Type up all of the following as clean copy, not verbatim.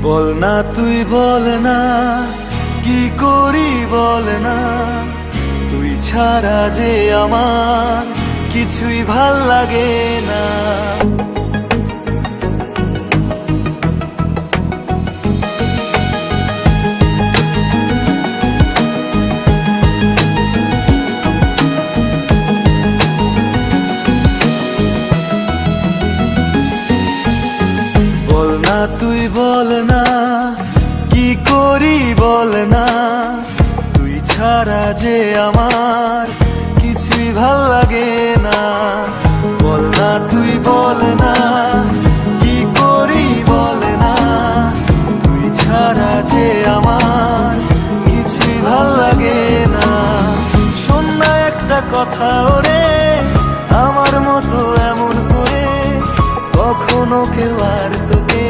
বল না তুই বল না, কি করি বল না, তুই ছাড়া যে আমার কিছুই ভাল লাগে না। বল না তুই বল না, কি করি বল না, তুই ছাড়া যে আমার কিছুই ভাল লাগে না। বল না তুই বল না, কি করি বল না, তুই ছাড়া যে আমার কিছুই ভাল লাগে না। শোন না একটা কথা ওরে, আমার মতো এমন করে কখনো কেউ আর তোকে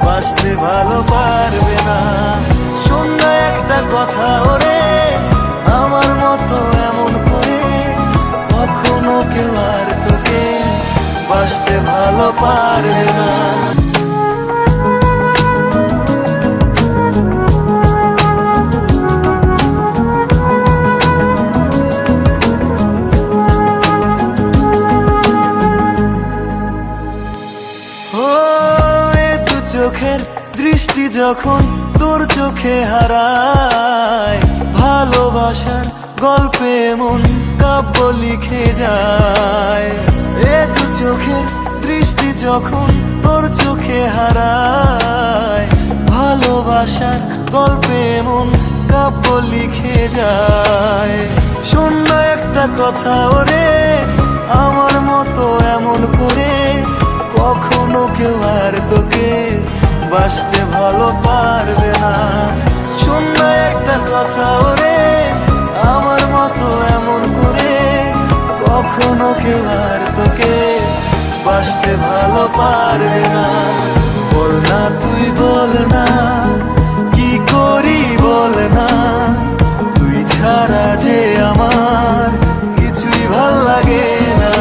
বাসতে ভালো পারবে না। শোন না একটা কথা ওরে, আমার মতো এমন করে কখনো কেউ আর তোকে বাসতে ভালো পারবে না। চোখের দৃষ্টি যখন তোর চোখে হারায়, ভালোবাসার গল্পে মন কাব্য লিখে যায়। এ দু চোখের দৃষ্টি যখন তোর চোখে হারায়, ভালোবাসার গল্পে মন কাব্য লিখে যায়। শোন না একটা কথা ওরে, আমার মতো এমন করে কখনো কেউ আর তোকে বাসতে ভালো পারবে না। শোন না একটা কথা ওরে, আমার মতো এমন করে কখনো কেউ আর তোকে বাসতে ভালো পারবে না। বল না তুই বল না, কি করি বল না, তুই ছাড়া যে আমার কিছুই ভাল লাগে না।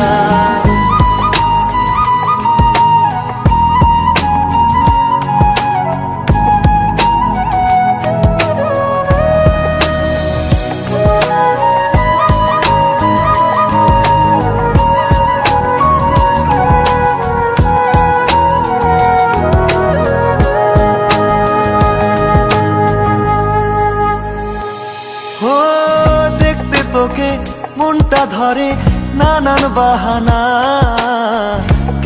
দেখতে তোকে মনটা ধরে নানান বাহানা,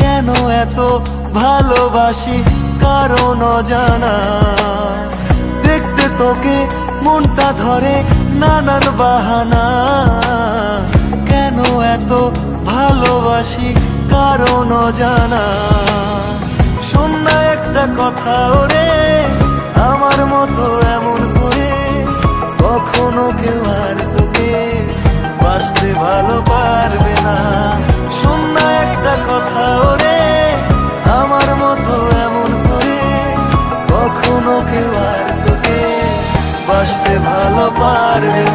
কেন এত ভালোবাসি কারণ অজানা। দেখতে তোকে মনটা ধরে নানান বাহানা, কেন এত ভালোবাসি কারণ অজানা। শোন না একটা কথা ওরে, আমার মতো এমন করে কখনো কেউ আর তোকে বাসতে ভালো পারবে না। শোন না একটা কথা ওরে, আমার মতো এমন করে কখনো কেউ আর তোকে বাসতে ভালো পারবে না।